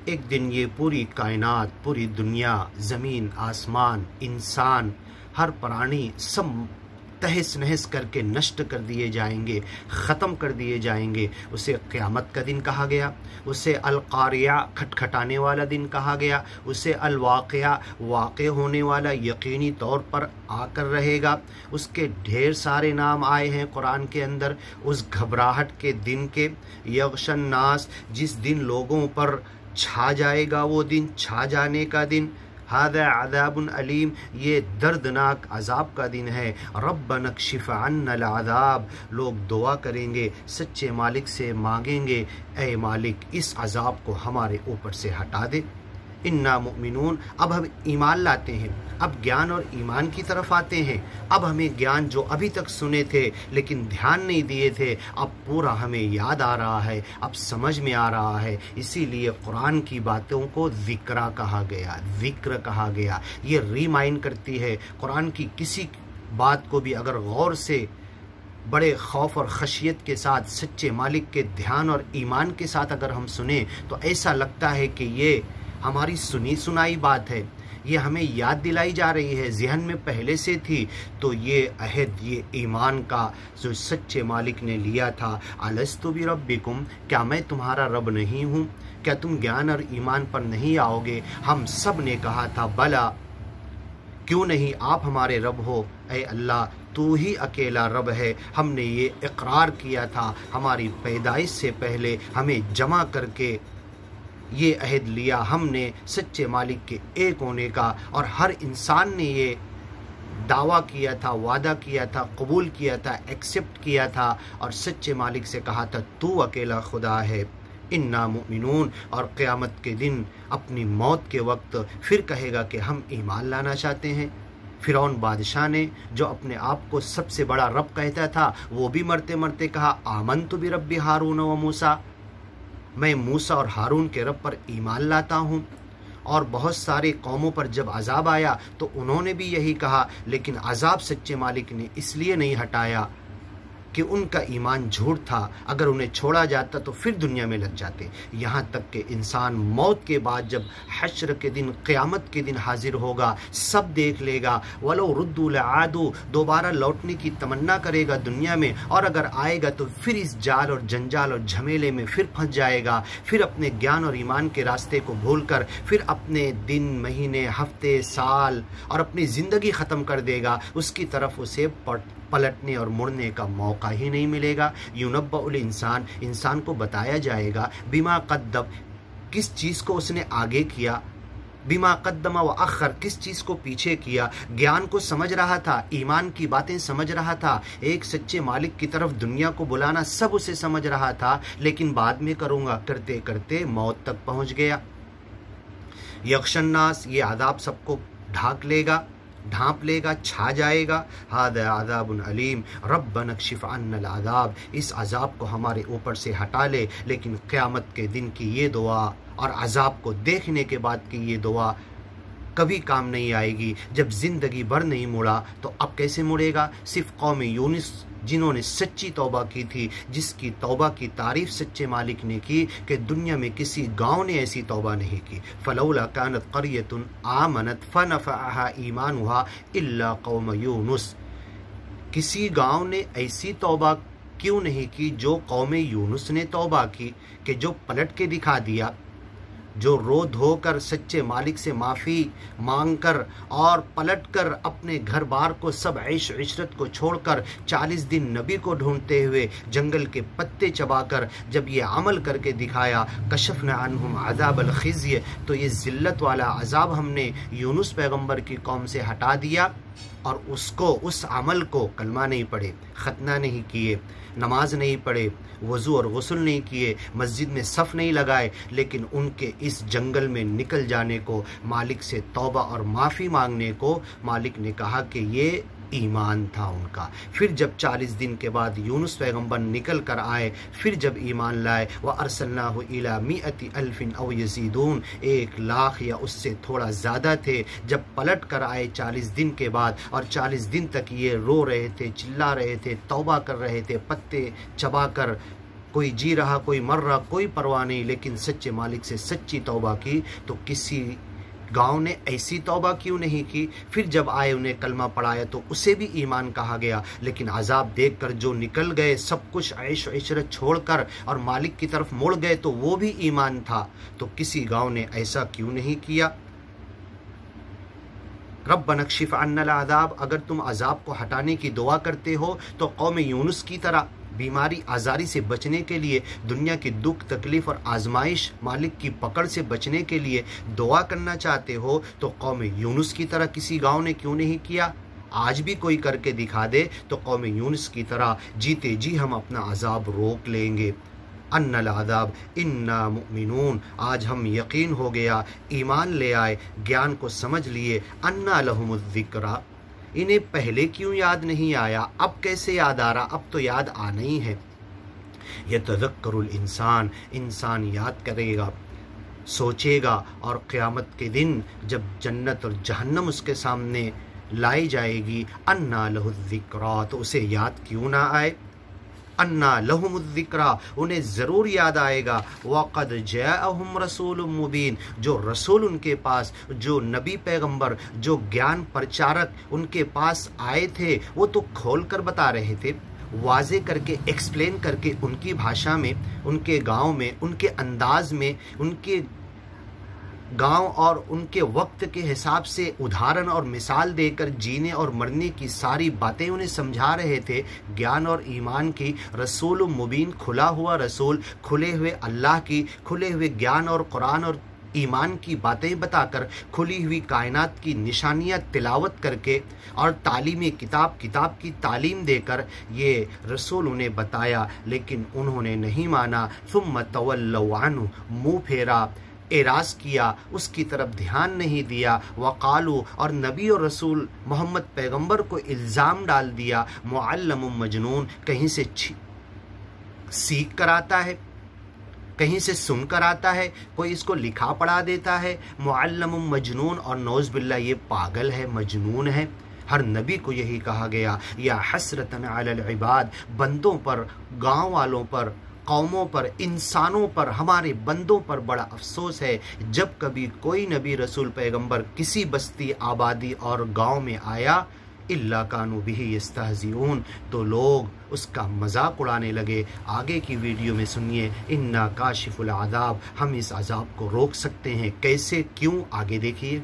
एक दिन ये पूरी कायनात, पूरी दुनिया, ज़मीन, आसमान, इंसान, हर प्राणी सब तहस नहस करके नष्ट कर दिए जाएंगे, ख़त्म कर दिए जाएंगे। उसे क़यामत का दिन कहा गया, उसे अल-क़ारिया खटखटाने वाला दिन कहा गया, उसे अल-वाक़िया वाक़े होने वाला यकीनी तौर पर आकर रहेगा। उसके ढेर सारे नाम आए हैं कुरान के अंदर। उस घबराहट के दिन के, यग़शन नास, जिस दिन लोगों पर छा जाएगा, वो दिन, छा जाने का दिन। हादा अज़ाबुन अलीम, ये दर्दनाक अज़ाब का दिन है। रब्बना कशिफ़ अन्नल अज़ाब, लोग दुआ करेंगे, सच्चे मालिक से मांगेंगे, ऐ मालिक इस अज़ाब को हमारे ऊपर से हटा दे। इन्ना मुमिनून, अब हम ईमान लाते हैं, अब ज्ञान और ईमान की तरफ आते हैं। अब हमें ज्ञान जो अभी तक सुने थे लेकिन ध्यान नहीं दिए थे, अब पूरा हमें याद आ रहा है, अब समझ में आ रहा है। इसीलिए कुरान की बातों को ज़िक्रा कहा गया, ज़िक्र कहा गया। ये रिमाइंड करती है। कुरान की किसी बात को भी अगर गौर से, बड़े खौफ और खशियत के साथ, सच्चे मालिक के ध्यान और ईमान के साथ अगर हम सुने तो ऐसा लगता है कि ये हमारी सुनी सुनाई बात है, ये हमें याद दिलाई जा रही है, ज़हन में पहले से थी। तो ये अहद, ये ईमान का जो सच्चे मालिक ने लिया था, अलस्तु बिरब्बिकुम, क्या मैं तुम्हारा रब नहीं हूँ? क्या तुम ज्ञान और ईमान पर नहीं आओगे? हम सब ने कहा था बला, क्यों नहीं, आप हमारे रब हो, ऐ अल्लाह तू ही अकेला रब है। हमने ये इकरार किया था, हमारी पैदाइश से पहले हमें जमा करके ये अहद लिया हमने सच्चे मालिक के एक होने का, और हर इंसान ने ये दावा किया था, वादा किया था, कबूल किया था, एक्सेप्ट किया था और सच्चे मालिक से कहा था तू अकेला खुदा है। इन्ना मुमिनून, और क़यामत के दिन अपनी मौत के वक्त फिर कहेगा कि हम ईमान लाना चाहते हैं। फ़िरौन बादशाह ने, जो अपने आप को सबसे बड़ा रब कहता था, वो भी मरते मरते कहा आमनतु बिरब्बि हारून व मूसा, मैं मूसा और हारून के रब पर ईमान लाता हूँ। और बहुत सारे कौमों पर जब अज़ाब आया तो उन्होंने भी यही कहा, लेकिन अज़ाब सच्चे मालिक ने इसलिए नहीं हटाया कि उनका ईमान झूठ था। अगर उन्हें छोड़ा जाता तो फिर दुनिया में लग जाते। यहाँ तक कि इंसान मौत के बाद जब हश्र के दिन, क़यामत के दिन हाजिर होगा, सब देख लेगा। वलो रुद्दू लआदू, दोबारा लौटने की तमन्ना करेगा दुनिया में, और अगर आएगा तो फिर इस जाल और जंजाल और झमेले में फिर फंस जाएगा। फिर अपने ज्ञान और ईमान के रास्ते को भूलकर फिर अपने दिन, महीने, हफ्ते, साल और अपनी ज़िंदगी ख़त्म कर देगा। उसकी तरफ उसे पलटने और मुड़ने का मौका ही नहीं मिलेगा। युनब्बउल इंसान, इंसान को बताया जाएगा बिमा कद्दम, किस चीज़ को उसने आगे किया, बिमा कद्दम व अखर, किस चीज़ को पीछे किया। ज्ञान को समझ रहा था, ईमान की बातें समझ रहा था, एक सच्चे मालिक की तरफ दुनिया को बुलाना सब उसे समझ रहा था, लेकिन बाद में करूँगा करते करते मौत तक पहुँच गया। यग़शन्नास, ये आदाब सबको ढांक लेगा, ढांप लेगा, छा जाएगा। हादा अज़ाबुन अलीम, रब्बना कशिफ़ अन्नल अज़ाब, इस अज़ाब को हमारे ऊपर से हटा ले। लेकिन क़यामत के दिन की ये दुआ और अज़ाब को देखने के बाद की ये दुआ कभी काम नहीं आएगी। जब ज़िंदगी भर नहीं मुड़ा तो अब कैसे मुड़ेगा? सिर्फ कौम यूनुस जिन्होंने सच्ची तौबा की थी, जिसकी तौबा की तारीफ़ सच्चे मालिक ने की कि दुनिया में किसी गांव ने ऐसी तौबा नहीं की। फलौला कानत क़रियतुन आमनत फ़नफ़अहा ईमानुहा इल्ला कौम यूनुस, किसी गांव ने ऐसी तौबा क्यों नहीं की जो कौम यूनुस ने तौबा की, कि जो पलट के दिखा दिया, जो रो धोकर सच्चे मालिक से माफ़ी मांगकर और पलटकर अपने घर बार को, सब ऐश इशरत को छोड़कर 40 दिन नबी को ढूंढते हुए जंगल के पत्ते चबाकर जब ये अमल करके दिखाया, कशफ़ना अन्हुम अज़ाबल ख़िज़्य, तो ये ज़िल्लत वाला अज़ाब हमने यूनुस पैगंबर की कौम से हटा दिया। और उसको, उस अमल को, कलमा नहीं पढ़े, खतना नहीं किए, नमाज नहीं पढ़े, वज़ू और गुस्ल नहीं किए, मस्जिद में सफ़ नहीं लगाए, लेकिन उनके इस जंगल में निकल जाने को, मालिक से तौबा और माफ़ी मांगने को मालिक ने कहा कि ये ईमान था उनका। फिर जब 40 दिन के बाद यूनुस पैगंबर निकल कर आए, फिर जब ईमान लाए, व अरसलनाहु इला मिअति अल्फिन औ यज़ीदून, 1 लाख या उससे थोड़ा ज़्यादा थे। जब पलट कर आए 40 दिन के बाद, और 40 दिन तक ये रो रहे थे, चिल्ला रहे थे, तौबा कर रहे थे, पत्ते चबा कर कोई जी रहा कोई मर रहा कोई परवाह नहीं, लेकिन सच्चे मालिक से सच्ची तौबा की। तो किसी गांव ने ऐसी तौबा क्यों नहीं की? फिर जब आए उन्हें कलमा पढ़ाया तो उसे भी ईमान कहा गया, लेकिन अजाब देखकर जो निकल गए सब कुछ ऐश इशरत छोड़कर और मालिक की तरफ मुड़ गए तो वो भी ईमान था। तो किसी गांव ने ऐसा क्यों नहीं किया? रब्बना कशिफ अन्नल अज़ाब, अगर तुम अजाब को हटाने की दुआ करते हो तो कौम यूनुस की तरह बीमारी आज़ारी से बचने के लिए, दुनिया की दुख तकलीफ़ और आजमाइश मालिक की पकड़ से बचने के लिए दुआ करना चाहते हो तो कौम यूनुस की तरह किसी गांव ने क्यों नहीं किया? आज भी कोई करके दिखा दे तो कौम यूनुस की तरह जीते जी हम अपना अजाब रोक लेंगे। अन्नल अज़ाब इन्ना मुमिनून, आज हम यकीन हो गया, ईमान ले आए, ज्ञान को समझ लिए। अन्ना लहुमुज़्ज़िक्रा, इन्हें पहले क्यों याद नहीं आया? अब कैसे याद आ रहा? अब तो याद आना ही है। यतज़क्करुल इंसान, इंसान याद करेगा, सोचेगा, और क़यामत के दिन जब जन्नत और जहन्नम उसके सामने लाई जाएगी, अन्ना लहुज़्ज़िक्रा, तो उसे याद क्यों ना आए? अन्ना लहुमुज़्ज़िक्रा, उन्हें ज़रूर याद आएगा। वक़द जाअहुम रसूलुम मुबीन, जो रसूल उनके पास, जो नबी पैगंबर, जो ज्ञान प्रचारक उनके पास आए थे, वो तो खोल कर बता रहे थे, वाज़े करके एक्सप्लेन करके, उनकी भाषा में, उनके गांव में, उनके अंदाज में, उनके गांव और उनके वक्त के हिसाब से उदाहरण और मिसाल देकर जीने और मरने की सारी बातें उन्हें समझा रहे थे। ज्ञान और ईमान की रसूल मुबीन, खुला हुआ रसूल, खुले हुए अल्लाह की, खुले हुए ज्ञान और कुरान और ईमान की बातें बताकर, खुली हुई कायनात की निशानियां तिलावत करके और तालीम किताब की तालीम देकर ये रसूल उन्हें बताया, लेकिन उन्होंने नहीं माना। सुम्मा तवल्लौ अन्हु, मुँह फेरा, एराज किया, उसकी तरफ ध्यान नहीं दिया। वक़ालू, और नबी और रसूल मोहम्मद पैगंबर को इल्ज़ाम डाल दिया, मुअल्लमुम मजनून, कहीं से सीख कर आता है, कहीं से सुन कर आता है, कोई इसको लिखा पढ़ा देता है। मुअल्लमुम मजनून, और नौज़ बिल्लाह ये पागल है, मजनून है। हर नबी को यही कहा गया। या हसरतन अलल इबाद, बंदों पर, गाँव वालों पर, कौमों पर, इंसानों पर, हमारे बंदों पर बड़ा अफसोस है जब कभी कोई नबी रसूल पैगंबर किसी बस्ती, आबादी और गांव में आया, इल्ला कानू बिही यस्तहज़िऊन, तो लोग उसका मजाक उड़ाने लगे। आगे की वीडियो में सुनिए, इन्ना काशिफुल अज़ाब, हम इस अज़ाब को रोक सकते हैं। कैसे, क्यों, आगे देखिए।